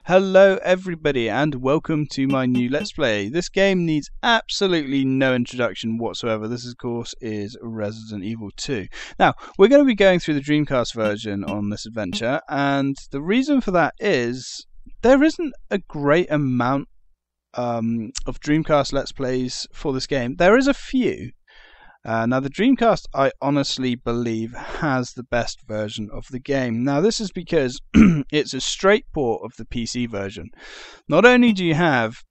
Hello everybody and welcome to my new Let's Play. This game needs absolutely no introduction whatsoever. This of course is Resident Evil 2. Now we're going to be going through the Dreamcast version on this adventure, and the reason for that is there isn't a great amount of Dreamcast Let's Plays for this game. There is a few. Now the Dreamcast, I honestly believe, has the best version of the game. Now this is because it's a straight port of the PC version. Not only do you have,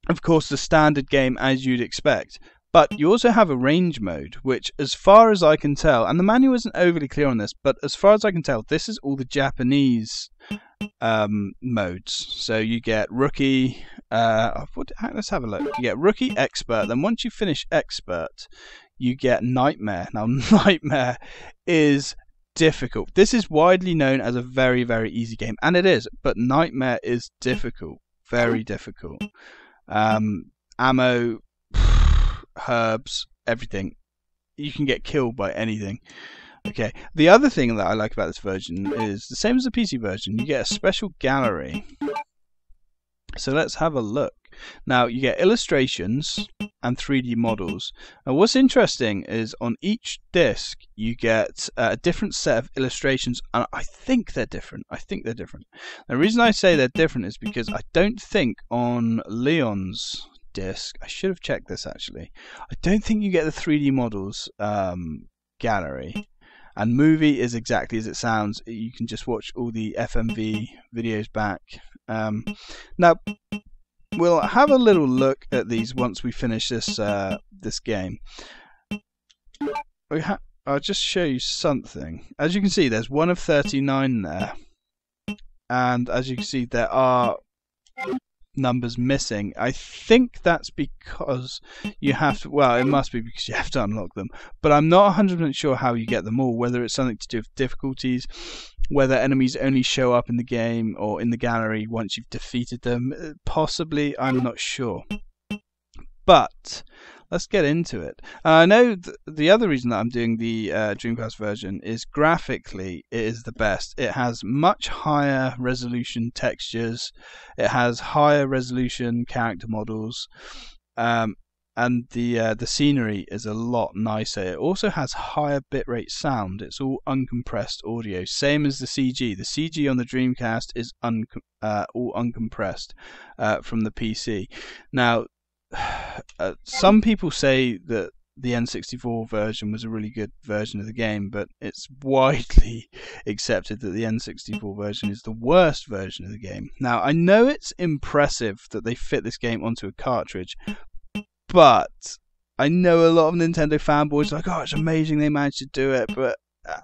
of course, the standard game as you'd expect, but you also have a range mode, which as far as I can tell, and the manual isn't overly clear on this, but as far as I can tell, this is all the Japanese modes. So you get Rookie, let's have a look. You get Rookie, Expert, then once you finish Expert, you get Nightmare. Now Nightmare is difficult. This is widely known as a very, very easy game, and it is, but Nightmare is difficult, very difficult. Ammo, herbs, everything. You can get killed by anything. Okay, the other thing that I like about this version is the same as the PC version. You get a special gallery. So let's have a look. Now you get illustrations and 3D models. Now what's interesting is on each disc you get a different set of illustrations, and I think they're different. The reason I say they're different is because I don't think on Leon's disc, I should have checked this actually, I don't think you get the 3D models gallery. And movie is exactly as it sounds. You can just watch all the FMV videos back. Now we'll have a little look at these once we finish this this game. I'll just show you something. As you can see, there's one of 39 there, and as you can see, there are numbers missing. I think that's because you have to, well, it must be because you have to unlock them, but I'm not 100% sure how you get them all, whether it's something to do with difficulties, whether enemies only show up in the game or in the gallery once you've defeated them. Possibly, I'm not sure. But let's get into it. I know the other reason that I'm doing the Dreamcast version is graphically it is the best. It has much higher resolution textures, it has higher resolution character models, and the scenery is a lot nicer. It also has higher bitrate sound. It's all uncompressed audio, same as the CG. The CG on the Dreamcast is all uncompressed from the PC. Now some people say that the N64 version was a really good version of the game, but it's widely accepted that the N64 version is the worst version of the game. Now I know it's impressive that they fit this game onto a cartridge, but I know a lot of Nintendo fanboys are like, oh, it's amazing they managed to do it, but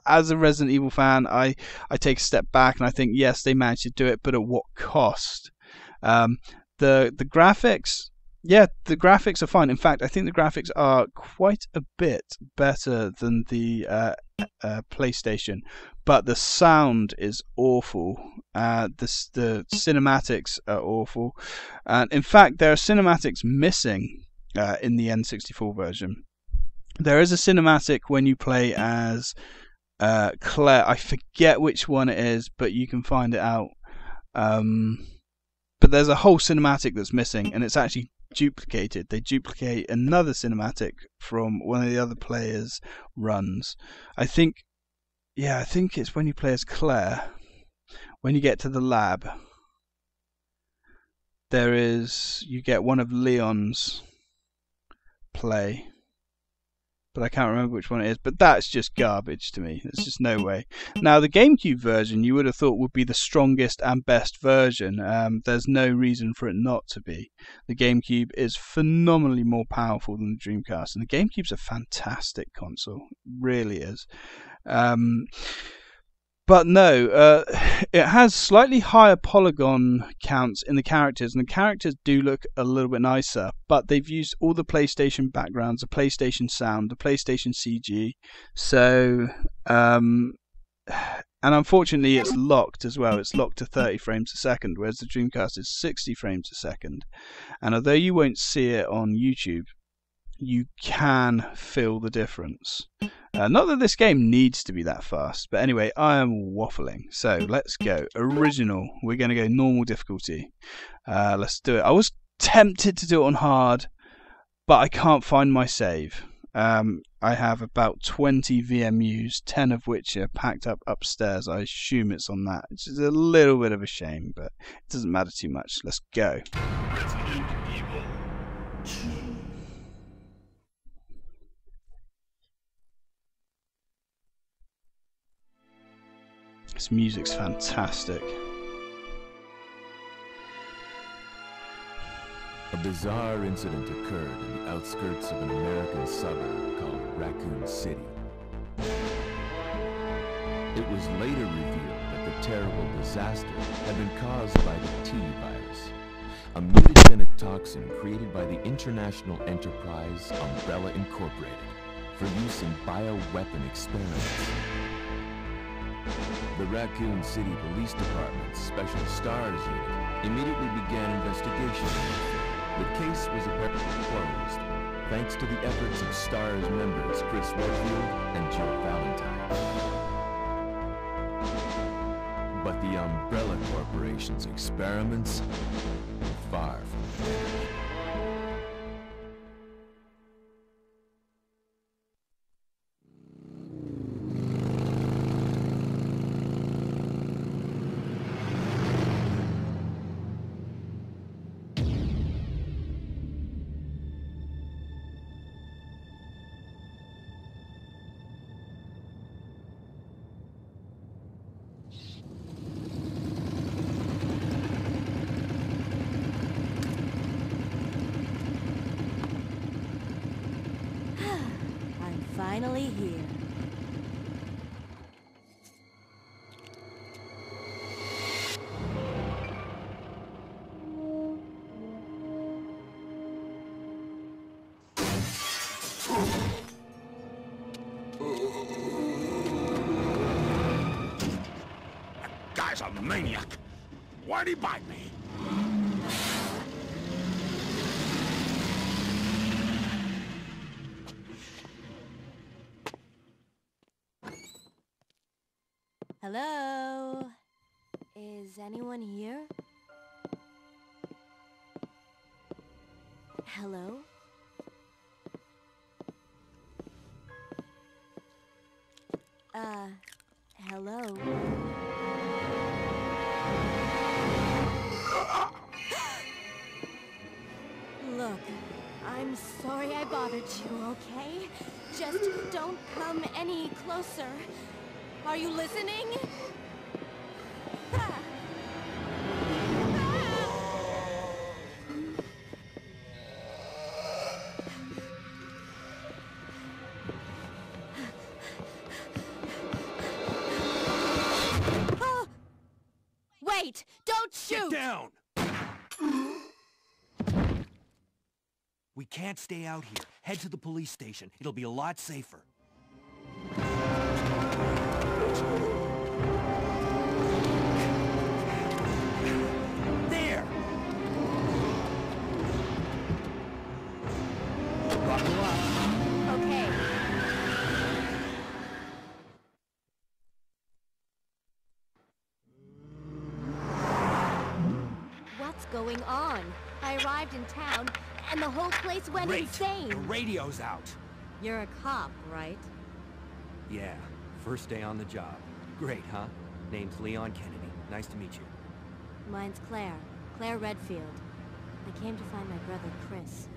as a Resident Evil fan, I take a step back and I think, yes, they managed to do it, but at what cost? The graphics, yeah, the graphics are fine. In fact, I think the graphics are quite a bit better than the PlayStation, but the sound is awful. The cinematics are awful, and in fact, there are cinematics missing in the N64 version. There is a cinematic when you play as Claire. I forget which one it is, but you can find it out. But there's a whole cinematic that's missing, and it's actually duplicated. They duplicate another cinematic from one of the other players' runs. I think it's when you play as Claire. When you get to the lab, you get one of Leon's play, but I can't remember which one it is. But that's just garbage to me. There's just no way. Now the GameCube version you would have thought would be the strongest and best version. There's no reason for it not to be. The GameCube is phenomenally more powerful than the Dreamcast, and the GameCube's a fantastic console. It really is. But no, it has slightly higher polygon counts in the characters, and the characters do look a little bit nicer, but they've used all the PlayStation backgrounds, the PlayStation sound, the PlayStation CG, so and unfortunately it's locked as well. It's locked to 30 frames a second, whereas the Dreamcast is 60 frames a second. And although you won't see it on YouTube, you can feel the difference. Not that this game needs to be that fast, but anyway, I am waffling. So let's go. Original. We're going to go normal difficulty. Let's do it. I was tempted to do it on hard, but I can't find my save. I have about 20 VMUs, 10 of which are packed up upstairs. I assume it's on that. It's just a little bit of a shame, but it doesn't matter too much. Let's go. Resident Evil 2. This music's fantastic. A bizarre incident occurred in the outskirts of an American suburb called Raccoon City. It was later revealed that the terrible disaster had been caused by the T-virus, a mutagenic toxin created by the international enterprise Umbrella Incorporated for use in bioweapon experiments. The Raccoon City Police Department's Special S.T.A.R.S unit immediately began investigation. The case was apparently closed, thanks to the efforts of S.T.A.R.S members Chris Redfield and Jill Valentine. But the Umbrella Corporation's experiments were far from finished. Finally here. That guy's a maniac. Why'd he bite me? Hello? Is anyone here? Hello? Hello? Look, I'm sorry I bothered you, okay? Just don't come any closer. Are you listening? Wait! Don't shoot! Get down! We can't stay out here. Head to the police station. It'll be a lot safer. There! Buckle up. Okay. What's going on? I arrived in town, and the whole place went insane. The radio's out. You're a cop, right? Yeah, first day on the job. Great, huh? Name's Leon Kennedy. Nice to meet you. Mine's Claire. Claire Redfield. I came to find my brother, Chris.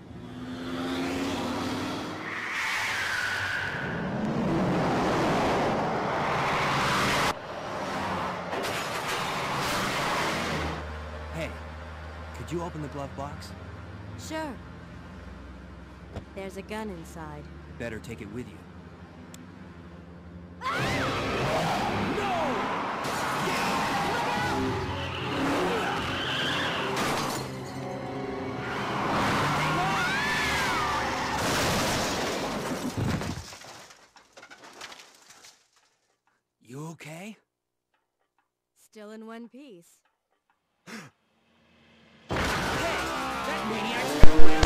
Hey, could you open the glove box? Sure. There's a gun inside. Better take it with you. You okay? Still in one piece. That maniac's gonna win!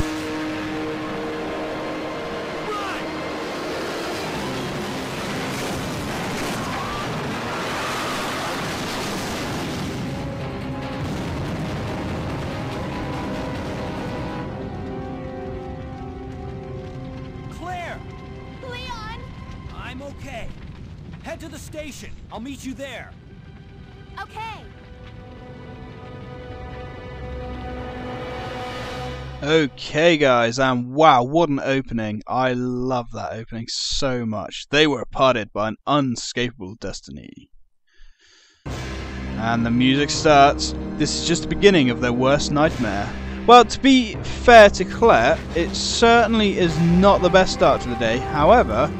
Okay. Head to the station. I'll meet you there. Okay. Okay, guys, and wow, what an opening. I love that opening so much. They were parted by an unescapable destiny. And the music starts. This is just the beginning of their worst nightmare. Well, to be fair to Claire, it certainly is not the best start to the day. However,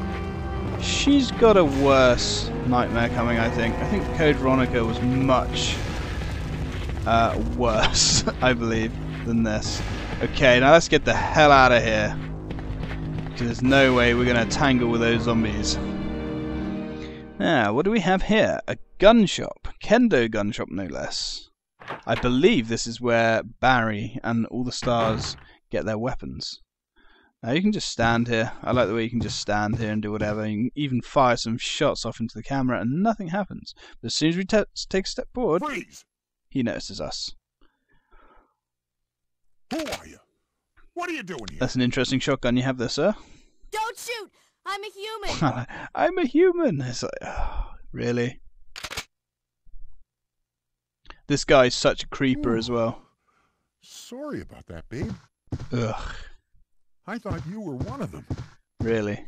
she's got a worse nightmare coming, I think. I think Code Veronica was much worse, I believe, than this. Okay, now let's get the hell out of here. Because there's no way we're going to tangle with those zombies. Now, what do we have here? A gun shop. Kendo gun shop, no less. I believe this is where Barry and all the stars get their weapons. Now, you can just stand here. I like the way you can just stand here and do whatever. You can even fire some shots off into the camera and nothing happens. But as soon as we take a step forward, Freeze! he notices us. Who are you? What are you doing here? That's an interesting shotgun you have there, sir. Don't shoot! I'm a human! I'm a human. It's like, oh, really? This guy's such a creeper as well. Sorry about that, babe. Ugh. I thought you were one of them. Really?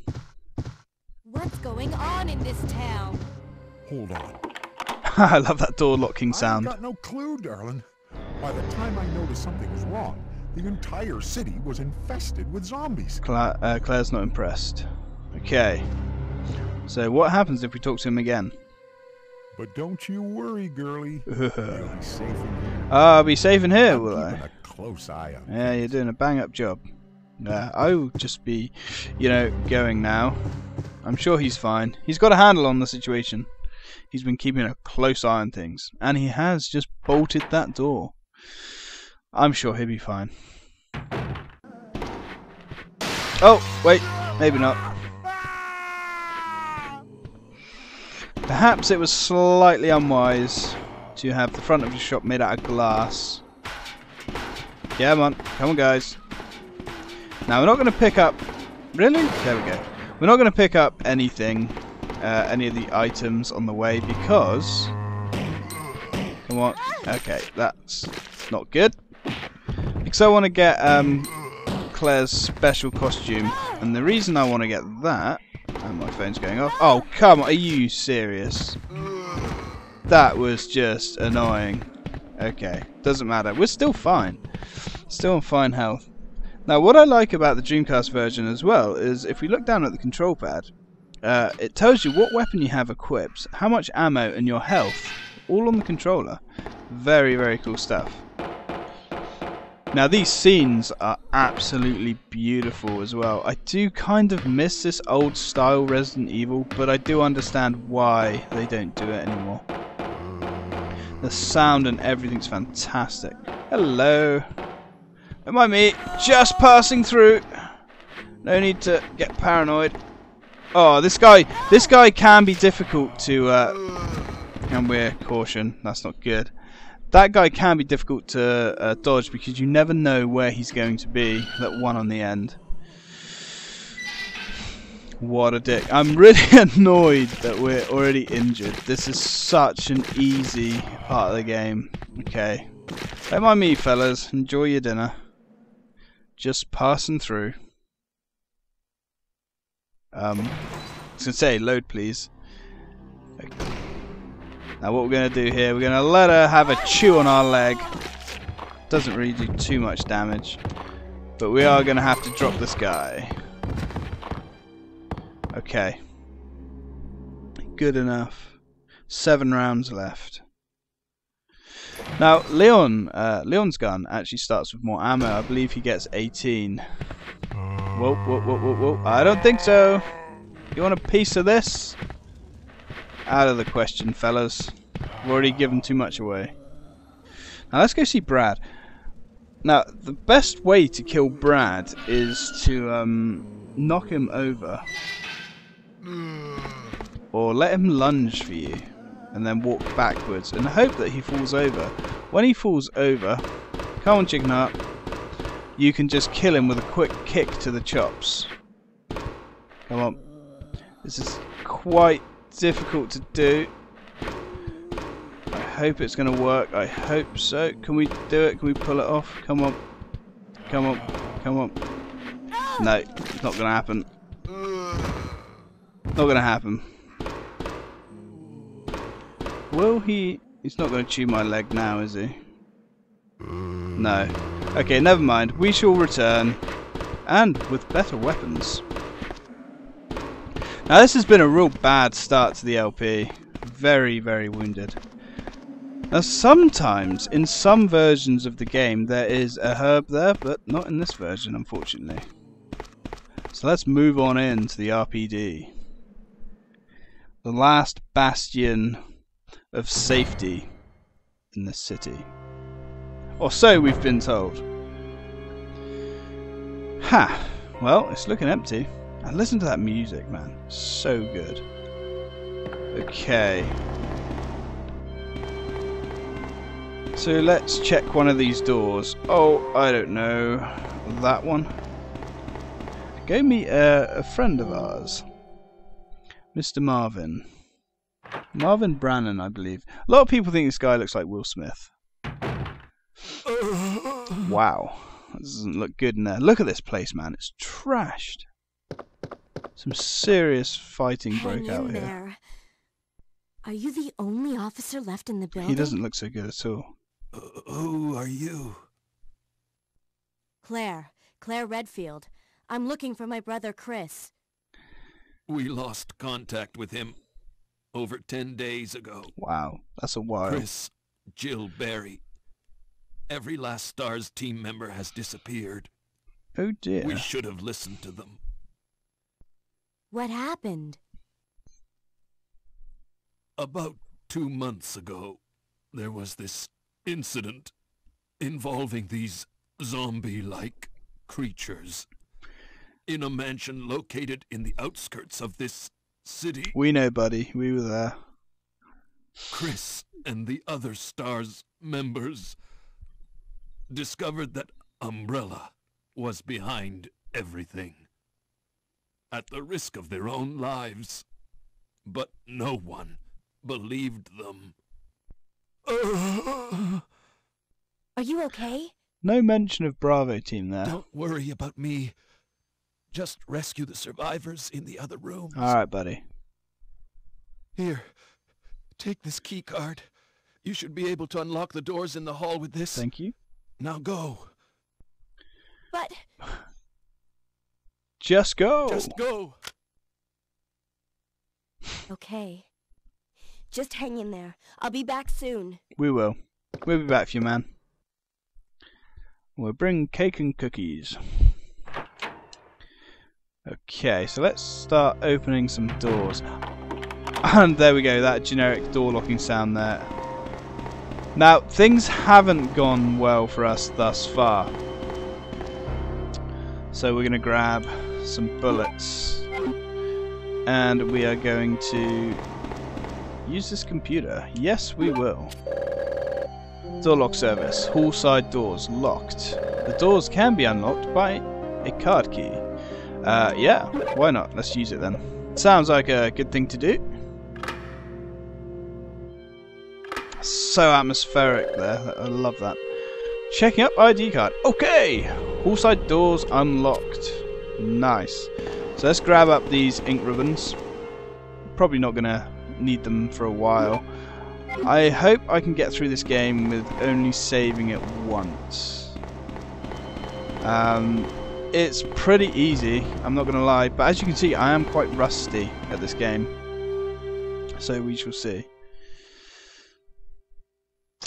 What's going on in this town? Hold on. I love that door locking I sound. got no clue, darling. By the time I noticed something was wrong, the entire city was infested with zombies. Claire's not impressed. Okay. So what happens if we talk to him again? But don't you worry, girlie. You'll be safe in here. I'll be safe in here, will I'm I? keeping a close eye on Yeah, you're doing a bang-up job. I will just be, going now. I'm sure he's fine. He's got a handle on the situation. He's been keeping a close eye on things. And he has just bolted that door. I'm sure he'll be fine. Oh, wait. Maybe not. Perhaps it was slightly unwise to have the front of the shop made out of glass. Yeah, come on guys. Now we're not going to pick up... Really? There we go. We're not going to pick up anything, any of the items on the way because... Come on. Okay, that's not good. Because I want to get Claire's special costume. And the reason I want to get that... And my phone's going off. Oh, come on. Are you serious? That was just annoying. Okay. Doesn't matter. We're still fine. Still in fine health. Now, what I like about the Dreamcast version as well is if we look down at the control pad, it tells you what weapon you have equipped, how much ammo, and your health. All on the controller. Very, very cool stuff. Now these scenes are absolutely beautiful as well. I do kind of miss this old style Resident Evil, but I do understand why they don't do it anymore. The sound and everything's fantastic. Hello. Don't mind me, just passing through. No need to get paranoid. Oh, this guy can be difficult to and we're caution, that's not good. That guy can be difficult to dodge because you never know where he's going to be. That one on the end. What a dick. I'm really annoyed that we're already injured. This is such an easy part of the game. Okay. Don't mind me, fellas. Enjoy your dinner. Just passing through. I was going to say, load please. Okay. Now what we're going to do here, we're going to let her have a chew on our leg. Doesn't really do too much damage. But we are going to have to drop this guy. Okay. Good enough. 7 rounds left. Now Leon's gun actually starts with more ammo. I believe he gets 18. Whoa, whoa, whoa, whoa, whoa. I don't think so. You want a piece of this? Out of the question, fellas. We've already given too much away. Now let's go see Brad. Now the best way to kill Brad is to knock him over, or let him lunge for you, and then walk backwards and hope that he falls over. When he falls over, come on, chicken heart, you can just kill him with a quick kick to the chops. Come on. This is quite difficult to do. I hope it's going to work. I hope so. Can we do it? Can we pull it off? Come on. Come on. Come on. No, it's not going to happen. Not going to happen. Will he... He's not going to chew my leg now, is he? No. Okay, never mind. We shall return. And with better weapons. Now this has been a real bad start to the LP. Very, very wounded. Now sometimes, in some versions of the game, there is a herb there, but not in this version, unfortunately. So let's move on into the RPD. The last bastion of safety in the city. Or so we've been told. Ha! Well, it's looking empty. And listen to that music, man. So good. Okay. So let's check one of these doors. Oh, I don't know. That one. Go meet a friend of ours. Mr. Marvin. Marvin Brannan, I believe. A lot of people think this guy looks like Will Smith. Wow. That doesn't look good in there. Look at this place, man. It's trashed. Some serious fighting broke out here. There. Are you the only officer left in the building? He doesn't look so good at all. Who are you? Claire Redfield. I'm looking for my brother Chris. We lost contact with him over 10 days ago. Wow, that's a while. Chris, Jill, Barry. Every last S.T.A.R.S team member has disappeared. Oh dear. We should have listened to them. What happened? About 2 months ago, there was this incident involving these zombie-like creatures in a mansion located in the outskirts of this city. We know, buddy. We were there. Chris and the other S.T.A.R.S members discovered that Umbrella was behind everything, at the risk of their own lives. But no one believed them. Are you okay? No mention of Bravo team there. Don't worry about me. Just rescue the survivors in the other rooms. Alright, buddy. Here, take this key card. You should be able to unlock the doors in the hall with this. Thank you. Now go. But... Just go. Just go. Okay. Just hang in there. I'll be back soon. We will. We'll be back for you, man. We'll bring cake and cookies. Okay, so let's start opening some doors. And there we go, that generic door locking sound there. Now, things haven't gone well for us thus far. So we're going to grab some bullets. And we are going to use this computer. Yes, we will. Door lock service. Hall side doors locked. The doors can be unlocked by a card key. Yeah, why not? Let's use it then. Sounds like a good thing to do. So atmospheric there. I love that. Checking up ID card. Okay! Hall side doors unlocked. Nice. So let's grab up these ink ribbons. Probably not going to need them for a while. I hope I can get through this game with only saving it once. It's pretty easy, I'm not going to lie, but as you can see I am quite rusty at this game. So we shall see.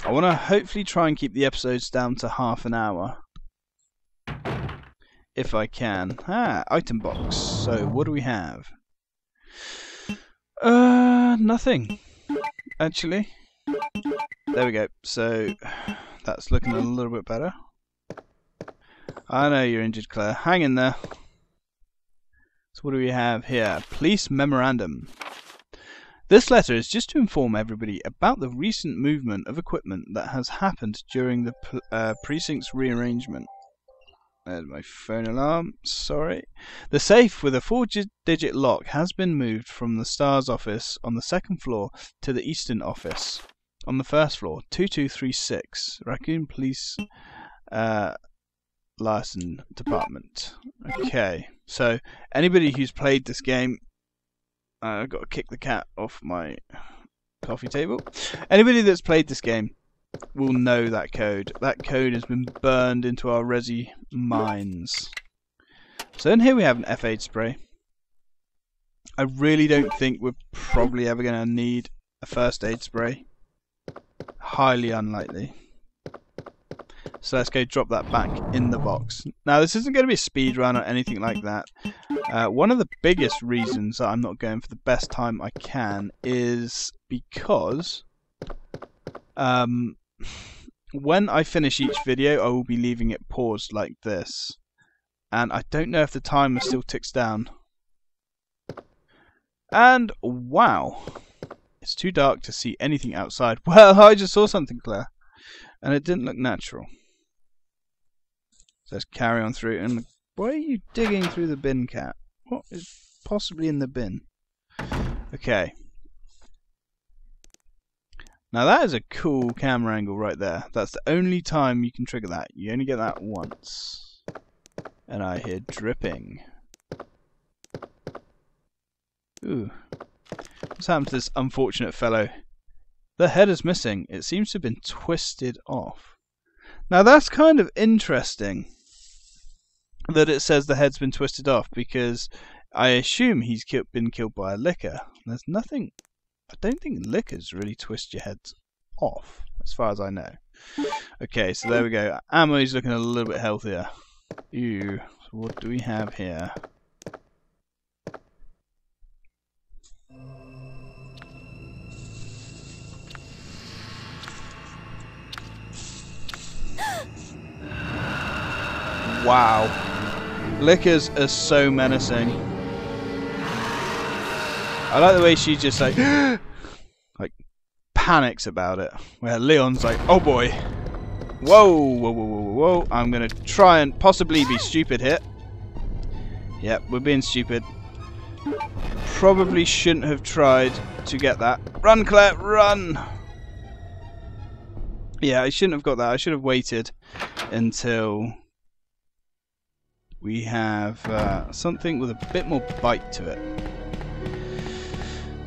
I want to hopefully try and keep the episodes down to half an hour. If I can. Item box. So what do we have? Nothing. Actually. There we go. So that's looking a little bit better. I know you're injured, Claire. Hang in there. So what do we have here? Police memorandum. This letter is just to inform everybody about the recent movement of equipment that has happened during the precinct's rearrangement. There's my phone alarm. Sorry. The safe with a 4-digit lock has been moved from the S.T.A.R.S office on the second floor to the Eastern office on the first floor. 2236 Raccoon Police Liaison Department. Okay, so anybody who's played this game, I've got to kick the cat off my coffee table. Anybody that's played this game will know that code. That code has been burned into our Resi minds. So then here we have an F8 spray. I really don't think we're probably ever going to need a first aid spray. Highly unlikely. So let's go drop that back in the box. Now this isn't going to be a speed run or anything like that. One of the biggest reasons that I'm not going for the best time I can is because when I finish each video I will be leaving it paused like this. And I don't know if the timer still ticks down. And wow, it's too dark to see anything outside. Well, I just saw something, Claire, and it didn't look natural. So let's carry on through. And why are you digging through the bin, cat? What is possibly in the bin? Okay. Now that is a cool camera angle right there. That's the only time you can trigger that. You only get that once. And I hear dripping. Ooh. What's happened to this unfortunate fellow? The head is missing. It seems to have been twisted off. Now that's kind of interesting that it says the head's been twisted off, because I assume he's been killed by a licker. There's nothing. I don't think lickers really twist your heads off, as far as I know. Okay, so there we go. Ammo's looking a little bit healthier. Ew. So what do we have here? Wow. Lickers are so menacing. I like the way she just like panics about it. Where Leon's like, oh boy. Whoa, whoa, whoa, whoa, whoa. I'm going to try and possibly be stupid here. Yep, we're being stupid. Probably shouldn't have tried to get that. Run, Claire, run! Yeah, I shouldn't have got that. I should have waited until we have something with a bit more bite to it.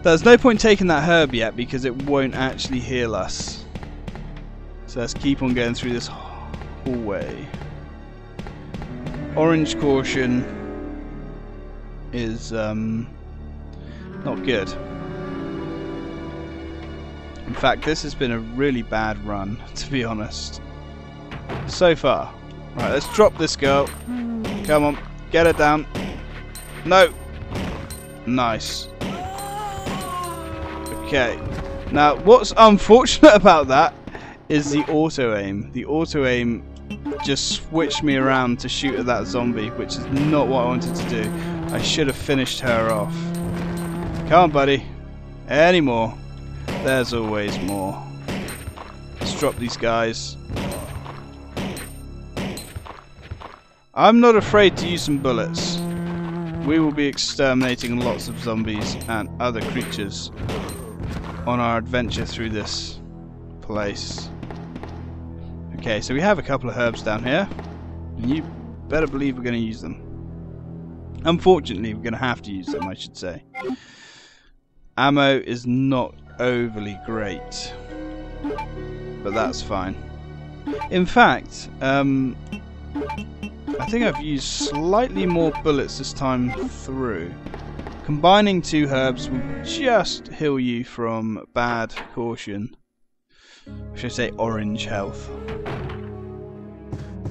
There's no point taking that herb yet because it won't actually heal us. So let's keep on going through this hallway. Orange caution is not good. In fact, this has been a really bad run, to be honest. So far. Right, let's drop this girl. Come on, get her down. No. Nice. Okay. Now, what's unfortunate about that is the auto-aim. The auto-aim just switched me around to shoot at that zombie, which is not what I wanted to do. I should have finished her off. Come on, buddy. Any more? There's always more. Let's drop these guys. I'm not afraid to use some bullets. We will be exterminating lots of zombies and other creatures on our adventure through this place. Okay, so we have a couple of herbs down here, and you better believe we're going to use them. Unfortunately, we're going to have to use them, I should say. Ammo is not overly great, but that's fine. In fact, I think I've used slightly more bullets this time through. Combining two herbs will just heal you from bad caution. Should I say orange health?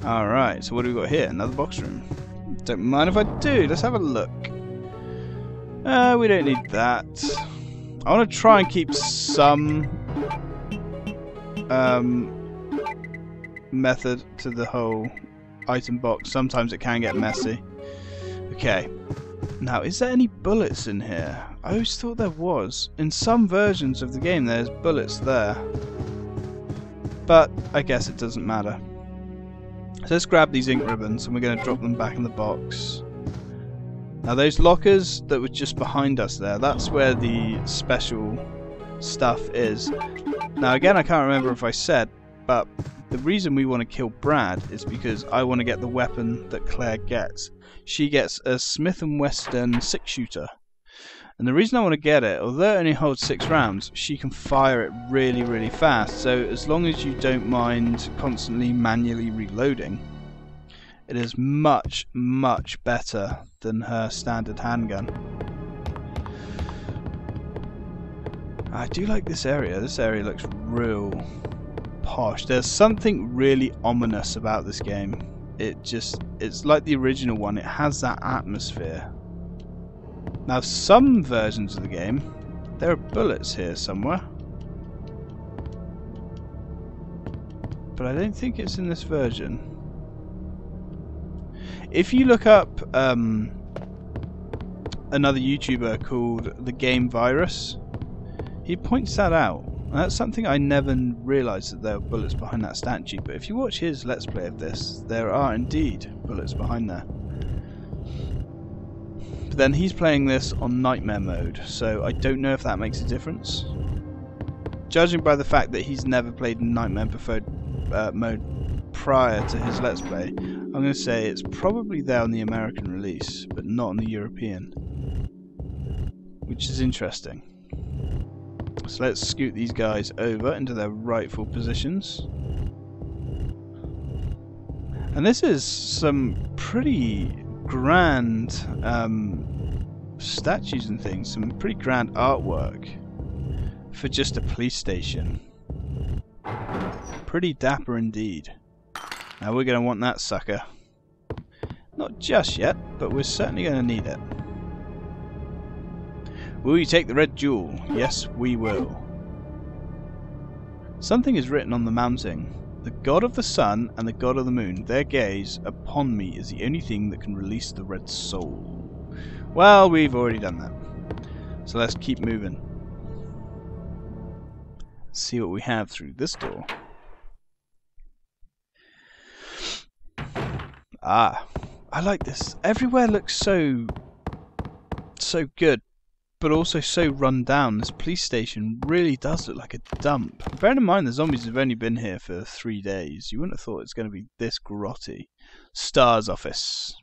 Alright, so what do we got here? Another box room. Don't mind if I do. Let's have a look. We don't need that. I want to try and keep some method to the whole item box. Sometimes it can get messy. Okay. Now, is there any bullets in here? I always thought there was. In some versions of the game, there's bullets there. But I guess it doesn't matter. So let's grab these ink ribbons and we're going to drop them back in the box. Now those lockers that were just behind us there, that's where the special stuff is. Now again, I can't remember if I said, but the reason we want to kill Brad is because I want to get the weapon that Claire gets. She gets a Smith & Wesson 6-shooter. And the reason I want to get it, although it only holds 6 rounds, she can fire it really, really fast. So as long as you don't mind constantly manually reloading, it is much, much better than her standard handgun. I do like this area. This area looks real posh. There's something really ominous about this game. It's like the original one. It has that atmosphere. Now, some versions of the game, there are bullets here somewhere. But I don't think it's in this version. If you look up another YouTuber called The Game Virus, he points that out. And that's something I never realised, that there were bullets behind that statue. But if you watch his Let's Play of this, there are indeed bullets behind there. Then he's playing this on Nightmare mode, so I don't know if that makes a difference. Judging by the fact that he's never played in Nightmare mode prior to his Let's Play, I'm going to say it's probably there on the American release, but not on the European. Which is interesting. So let's scoot these guys over into their rightful positions. And this is some pretty grand statues and things, some pretty grand artwork for just a police station. Pretty dapper indeed. Now we're going to want that sucker. Not just yet, but we're certainly going to need it. Will you take the red jewel? Yes, we will. Something is written on the mounting. The god of the sun and the god of the moon, their gaze upon me is the only thing that can release the red soul. Well, we've already done that. So let's keep moving. See what we have through this door. Ah, I like this. Everywhere looks so good, but also so run down. This police station really does look like a dump. Bearing in mind the zombies have only been here for 3 days, you wouldn't have thought it's going to be this grotty. S.T.A.R.S office.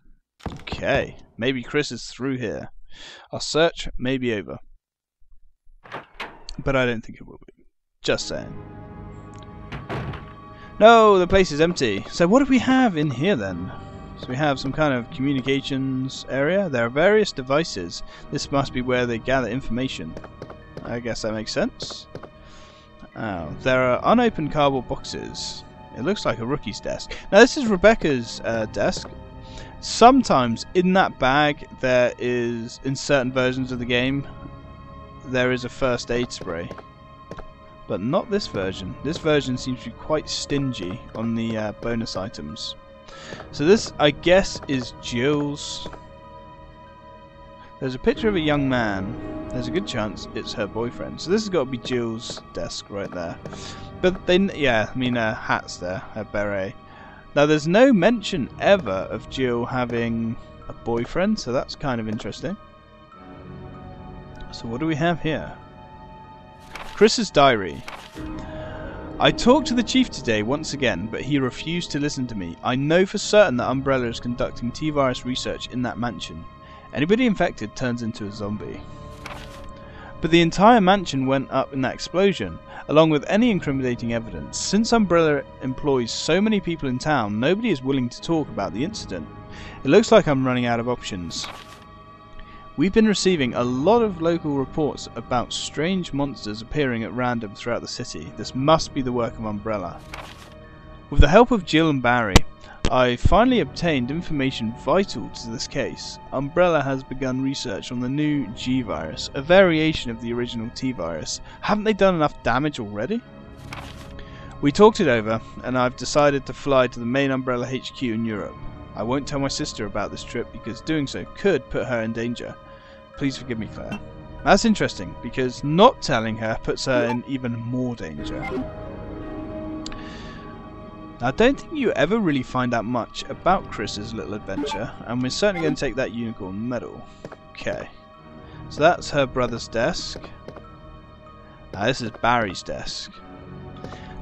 Okay, maybe Chris is through here. Our search may be over, but I don't think it will be. Just saying. No, the place is empty. So what do we have in here then? So we have some kind of communications area. There are various devices. This must be where they gather information. I guess that makes sense. Oh, there are unopened cardboard boxes. It looks like a rookie's desk. Now this is Rebecca's desk. Sometimes in that bag there is, in certain versions of the game, there is a first aid spray. But not this version. This version seems to be quite stingy on the bonus items. So this, I guess, is Jill's. There's a picture of a young man. There's a good chance it's her boyfriend. So this has got to be Jill's desk right there. But they, yeah, I mean, her hat's there, her beret. Now there's no mention ever of Jill having a boyfriend, so that's kind of interesting. So what do we have here? Chris's diary. I talked to the chief today once again, but he refused to listen to me. I know for certain that Umbrella is conducting T-virus research in that mansion. Anybody infected turns into a zombie. But the entire mansion went up in that explosion, along with any incriminating evidence. Since Umbrella employs so many people in town, nobody is willing to talk about the incident. It looks like I'm running out of options. We've been receiving a lot of local reports about strange monsters appearing at random throughout the city. This must be the work of Umbrella. With the help of Jill and Barry, I finally obtained information vital to this case. Umbrella has begun research on the new G-virus, a variation of the original T-virus. Haven't they done enough damage already? We talked it over, and I've decided to fly to the main Umbrella HQ in Europe. I won't tell my sister about this trip because doing so could put her in danger. Please forgive me, Claire. That's interesting because not telling her puts her in even more danger. Now, I don't think you ever really find out much about Chris's little adventure, and we're certainly going to take that unicorn medal. Okay, so that's her brother's desk. Now this is Barry's desk.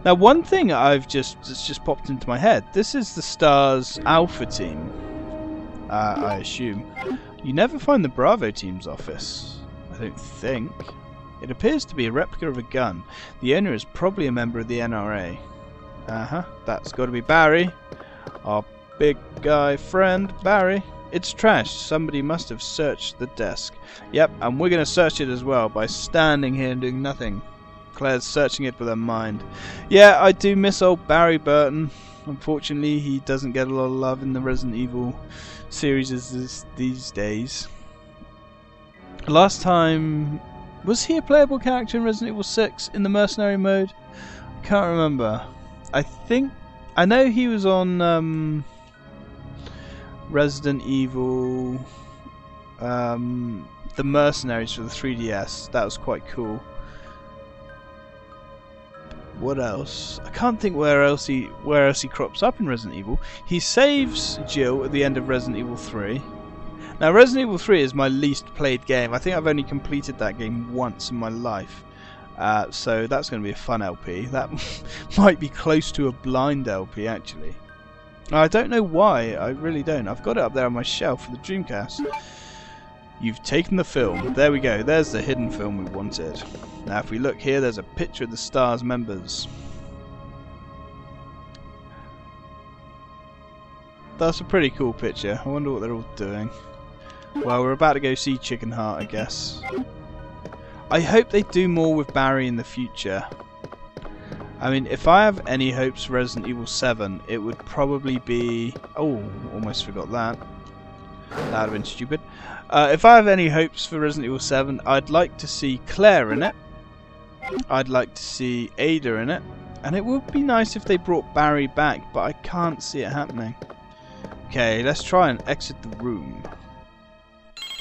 Now, one thing that's just popped into my head. This is the S.T.A.R.S Alpha team. I assume. You never find the Bravo team's office. I don't think. It appears to be a replica of a gun. The owner is probably a member of the NRA. That's got to be Barry. Our big guy friend, Barry. It's trashed. Somebody must have searched the desk. Yep, and we're going to search it as well by standing here and doing nothing. Claire's searching it with her mind. Yeah, I do miss old Barry Burton. Unfortunately, he doesn't get a lot of love in the Resident Evil series these days. Last time... Was he a playable character in Resident Evil 6 in the mercenary mode? I can't remember. I know he was on Resident Evil the Mercenaries for the 3DS. That was quite cool. What else? I can't think where else he crops up in Resident Evil. He saves Jill at the end of Resident Evil 3. Now, Resident Evil 3 is my least played game. I think I've only completed that game once in my life. So that's going to be a fun LP. That might be close to a blind LP, actually. I don't know why. I really don't. I've got it up there on my shelf for the Dreamcast. You've taken the film. There we go. There's the hidden film we wanted. Now, if we look here, there's a picture of the S.T.A.R.S members. That's a pretty cool picture. I wonder what they're all doing. Well, we're about to go see Chicken Heart, I guess. I hope they do more with Barry in the future. I mean, if I have any hopes for Resident Evil 7, it would probably be... Oh, almost forgot that. That would have been stupid. If I have any hopes for Resident Evil 7, I'd like to see Claire in it. I'd like to see Ada in it. And it would be nice if they brought Barry back, but I can't see it happening. Okay, let's try and exit the room.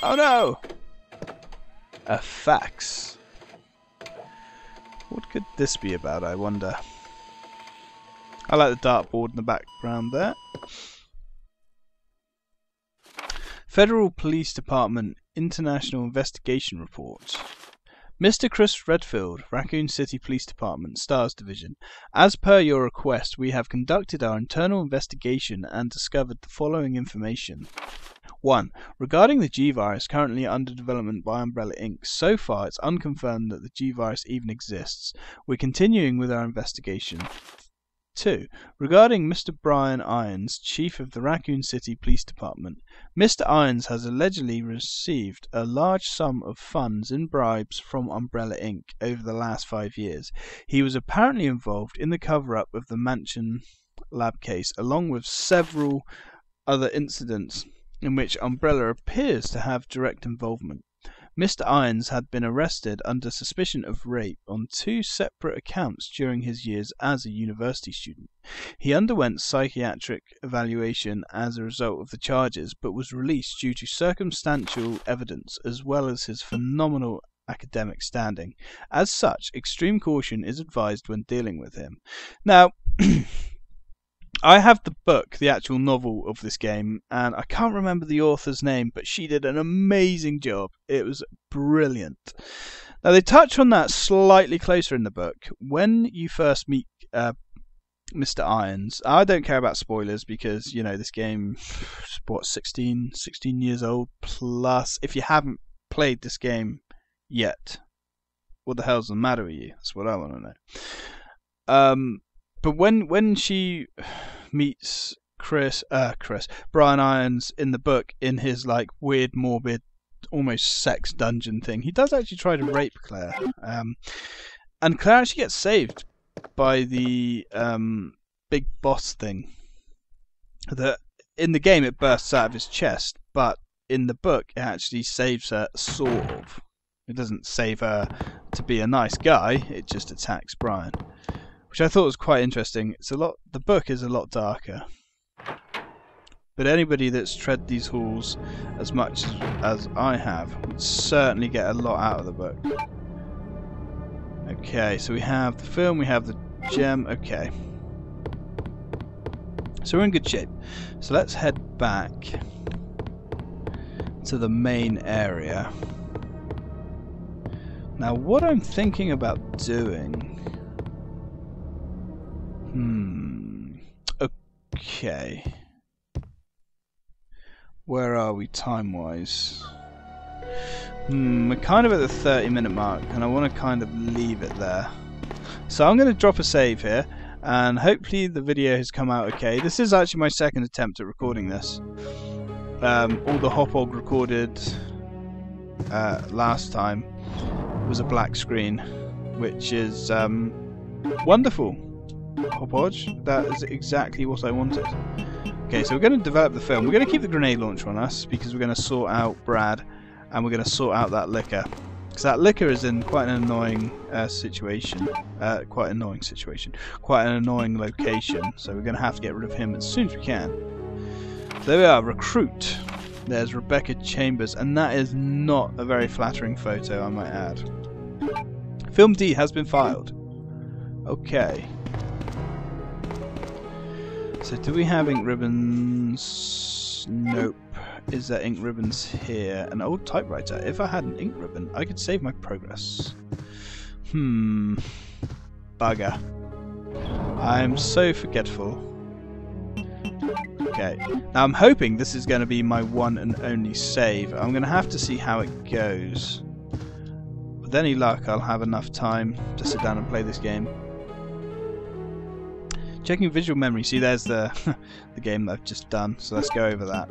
Oh no! A fax. What could this be about, I wonder? I like the dartboard in the background there. Federal Police Department International Investigation Report. Mr. Chris Redfield, Raccoon City Police Department, S.T.A.R.S Division. As per your request, we have conducted our internal investigation and discovered the following information. 1. Regarding the G-Virus currently under development by Umbrella Inc., so far it's unconfirmed that the G-Virus even exists. We're continuing with our investigation. 2. Regarding Mr. Brian Irons, Chief of the Raccoon City Police Department, Mr. Irons has allegedly received a large sum of funds in bribes from Umbrella Inc. over the last 5 years. He was apparently involved in the cover-up of the Mansion lab case, along with several other incidents in which Umbrella appears to have direct involvement. Mr. Irons had been arrested under suspicion of rape on 2 separate accounts during his years as a university student. He underwent psychiatric evaluation as a result of the charges, but was released due to circumstantial evidence as well as his phenomenal academic standing. As such, extreme caution is advised when dealing with him. Now, I have the book, the actual novel of this game, and I can't remember the author's name, but she did an amazing job. It was brilliant. Now, they touch on that slightly closer in the book. When you first meet Mr. Irons, I don't care about spoilers because, you know, this game, what, 16 years old plus. If you haven't played this game yet, what the hell's the matter with you? That's what I want to know. But when she meets Brian Irons in the book in his like weird, morbid, almost sex dungeon thing, he does actually try to rape Claire. And Claire actually gets saved by the big boss thing. That in the game it bursts out of his chest, but in the book it actually saves her, sort of. It doesn't save her to be a nice guy, it just attacks Brian. Which I thought was quite interesting. The book is a lot darker. But anybody that's tread these halls as much as I have would certainly get a lot out of the book. Okay, so we have the film, we have the gem, okay. So we're in good shape. So let's head back to the main area. Now what I'm thinking about doing... Okay. Where are we time-wise? We're kind of at the 30-minute mark, and I want to kind of leave it there. So I'm going to drop a save here, and hopefully the video has come out okay. This is actually my second attempt at recording this. All the Hauppauge recorded last time was a black screen, which is wonderful. Hauppauge, that is exactly what I wanted. Okay, so we're going to develop the film. We're going to keep the grenade launcher on us because we're going to sort out Brad, and we're going to sort out that liquor. Because that liquor is in quite an annoying situation. Quite an annoying location. So we're going to have to get rid of him as soon as we can. So there we are, recruit. There's Rebecca Chambers, and that is not a very flattering photo, I might add. Film D has been filed. Okay. So do we have ink ribbons? Nope. Is there ink ribbons here? An old typewriter. If I had an ink ribbon, I could save my progress. Bugger. I'm so forgetful. Okay. Now I'm hoping this is going to be my one and only save. I'm going to have to see how it goes. With any luck, I'll have enough time to sit down and play this game. Checking visual memory. See, there's the the game that I've just done. So let's go over that.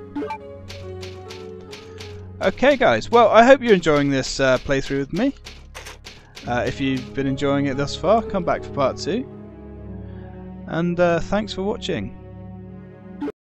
Okay, guys. Well, I hope you're enjoying this playthrough with me. If you've been enjoying it thus far, come back for part 2. And thanks for watching.